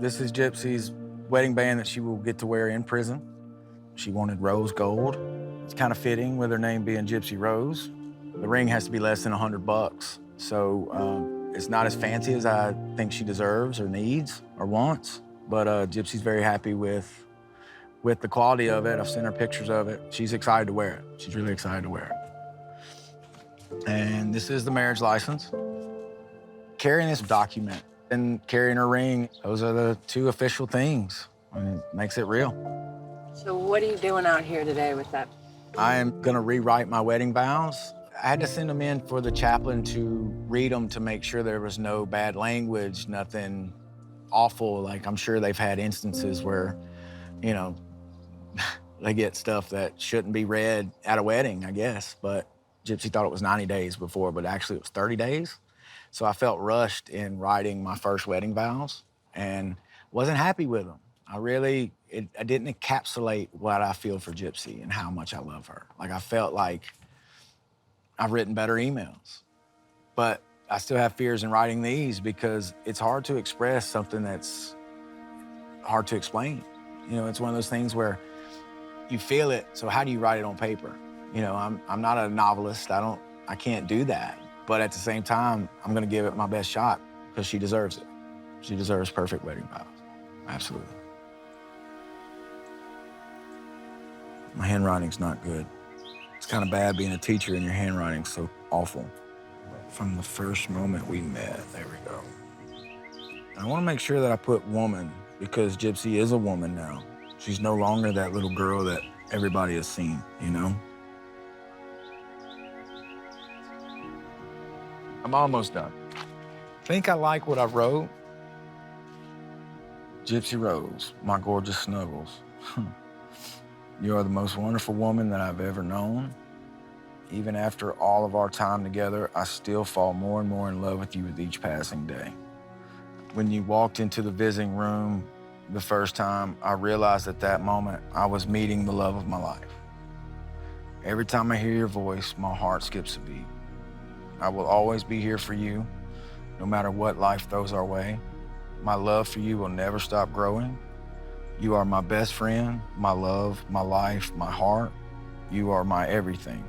This is Gypsy's wedding band that she will get to wear in prison. She wanted rose gold. It's kind of fitting with her name being Gypsy Rose. The ring has to be less than $100, so it's not as fancy as I think she deserves or needs or wants. But Gypsy's very happy with the quality of it. I've sent her pictures of it. She's excited to wear it. She's really excited to wear it. And this is the marriage license. Carrying this document and carrying her ring, those are the two official things, and it makes it real. So what are you doing out here today with that? I am gonna rewrite my wedding vows. I had to send them in for the chaplain to read them to make sure there was no bad language, nothing awful. Like, I'm sure they've had instances where, you know, they get stuff that shouldn't be read at a wedding, I guess. But Gypsy thought it was 90 days before, but actually it was 30 days. So I felt rushed in writing my first wedding vows and wasn't happy with them. I didn't encapsulate what I feel for Gypsy and how much I love her. Like, I felt like I've written better emails, but I still have fears in writing these because it's hard to express something that's hard to explain. You know, it's one of those things where you feel it, so how do you write it on paper? You know, I'm not a novelist. I can't do that. But at the same time, I'm gonna give it my best shot because she deserves it. She deserves perfect wedding vows. Absolutely. My handwriting's not good. It's kind of bad being a teacher and your handwriting's so awful. From the first moment we met, there we go. I wanna make sure that I put woman because Gypsy is a woman now. She's no longer that little girl that everybody has seen, you know? I'm almost done. Think I like what I wrote? Gypsy Rose, my gorgeous snuggles. You are the most wonderful woman that I've ever known. Even after all of our time together, I still fall more and more in love with you with each passing day. When you walked into the visiting room the first time, I realized at that moment I was meeting the love of my life. Every time I hear your voice, my heart skips a beat. I will always be here for you, no matter what life throws our way. My love for you will never stop growing. You are my best friend, my love, my life, my heart. You are my everything.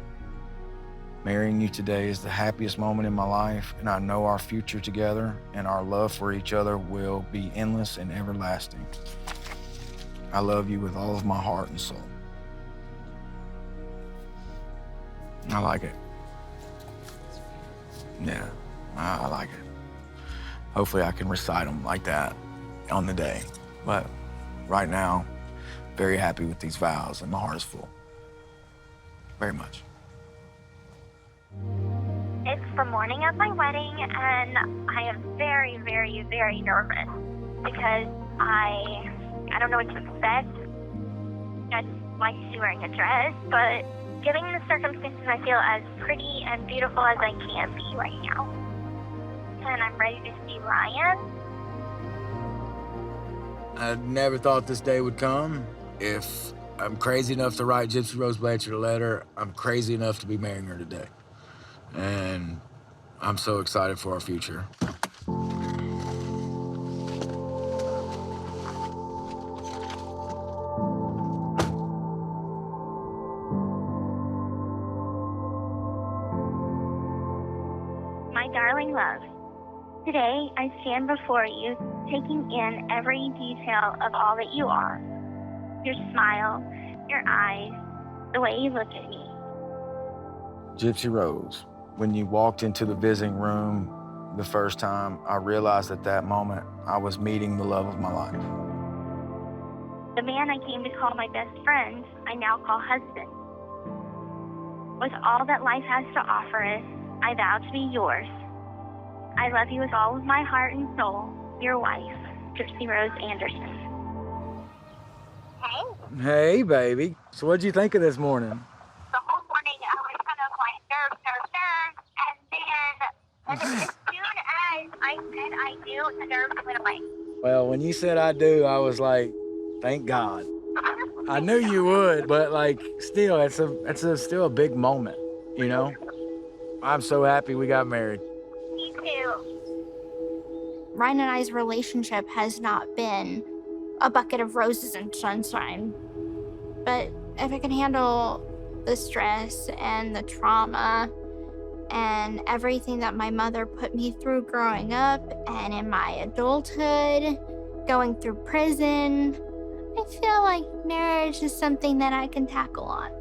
Marrying you today is the happiest moment in my life, and I know our future together and our love for each other will be endless and everlasting. I love you with all of my heart and soul. I like it. Yeah, I like it. Hopefully I can recite them like that on the day. But right now, very happy with these vows and my heart is full. Very much. It's the morning of my wedding and I am very, very, very nervous because I don't know what to expect. I just like to be wearing a dress, but given the circumstances, I feel as pretty and beautiful as I can be right now. And I'm ready to see Ryan. I never thought this day would come. If I'm crazy enough to write Gypsy Rose Blanchard a letter, I'm crazy enough to be marrying her today. And I'm so excited for our future. My darling love, today I stand before you, taking in every detail of all that you are. Your smile, your eyes, the way you look at me. Gypsy Rose, when you walked into the visiting room the first time, I realized at that moment I was meeting the love of my life. The man I came to call my best friend, I now call husband. With all that life has to offer us, I vow to be yours. I love you with all of my heart and soul, your wife, Gypsy Rose Anderson. Hey. Hey, baby. So what'd you think of this morning? The whole morning I was kind of like nerves, and then as soon as I said I do, the nerves went away. Well, when you said I do, I was like, thank God. I knew you would, but like, still, it's still a big moment, you know? I'm so happy we got married. Me too. Ryan and I's relationship has not been a bucket of roses and sunshine. But if I can handle the stress and the trauma and everything that my mother put me through growing up and in my adulthood, going through prison, I feel like marriage is something that I can tackle on.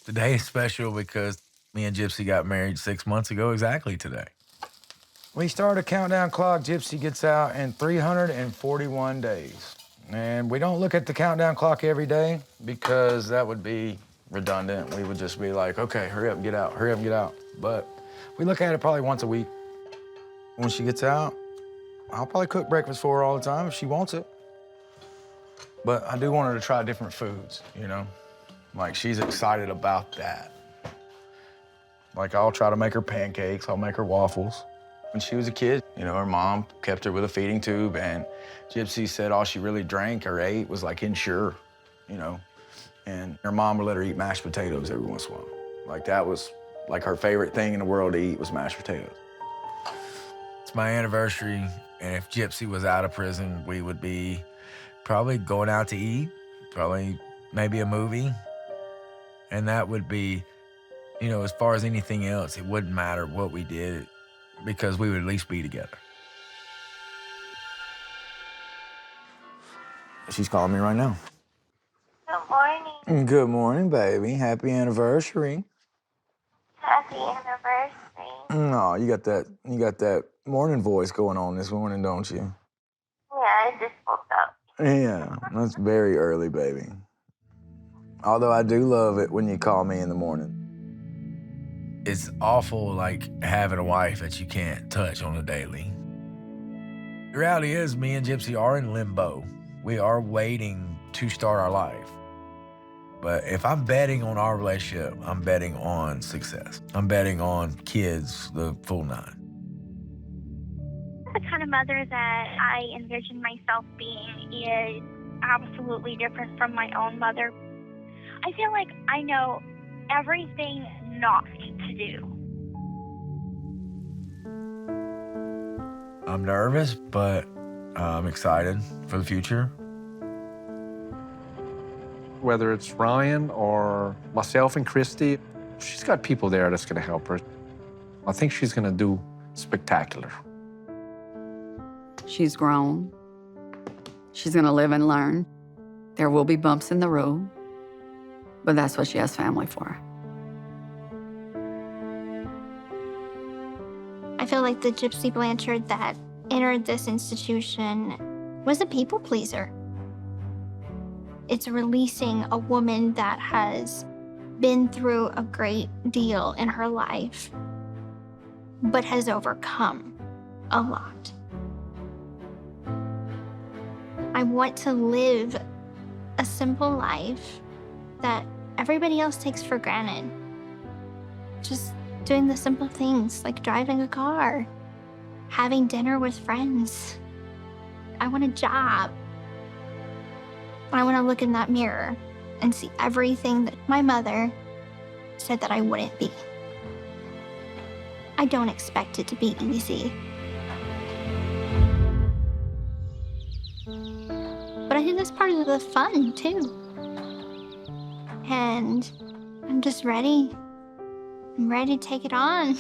Today is special because me and Gypsy got married 6 months ago exactly today. We start a countdown clock. Gypsy gets out in 341 days. And we don't look at the countdown clock every day because that would be redundant. We would just be like, okay, hurry up and get out, hurry up and get out. But we look at it probably once a week. When she gets out, I'll probably cook breakfast for her all the time if she wants it. But I do want her to try different foods, you know? Like, she's excited about that. Like, I'll try to make her pancakes, I'll make her waffles. When she was a kid, you know, her mom kept her with a feeding tube, and Gypsy said all she really drank or ate was like Ensure, you know? And her mom would let her eat mashed potatoes every once in a while. Like, that was like her favorite thing in the world to eat was mashed potatoes. It's my anniversary, and if Gypsy was out of prison, we would be probably going out to eat, probably maybe a movie. And that would be, you know, as far as anything else, it wouldn't matter what we did because we would at least be together. She's calling me right now. Good morning. Good morning, baby. Happy anniversary. Happy anniversary. No, you got that morning voice going on this morning, don't you? Yeah, I just woke up. Yeah, that's very early, baby. Although I do love it when you call me in the morning. It's awful, like, having a wife that you can't touch on a daily. The reality is, me and Gypsy are in limbo. We are waiting to start our life. But if I'm betting on our relationship, I'm betting on success. I'm betting on kids, the full nine. The kind of mother that I envision myself being is absolutely different from my own mother. I feel like I know everything not to do. I'm nervous, but I'm excited for the future. Whether it's Ryan or myself and Christy, she's got people there that's going to help her. I think she's going to do spectacular. She's grown. She's going to live and learn. There will be bumps in the road, but that's what she has family for. I feel like the Gypsy Blanchard that entered this institution was a people pleaser. It's releasing a woman that has been through a great deal in her life, but has overcome a lot. I want to live a simple life that everybody else takes for granted. Just doing the simple things like driving a car, having dinner with friends. I want a job. I want to look in that mirror and see everything that my mother said that I wouldn't be. I don't expect it to be easy. But I think that's part of the fun, too. And I'm just ready. I'm ready to take it on.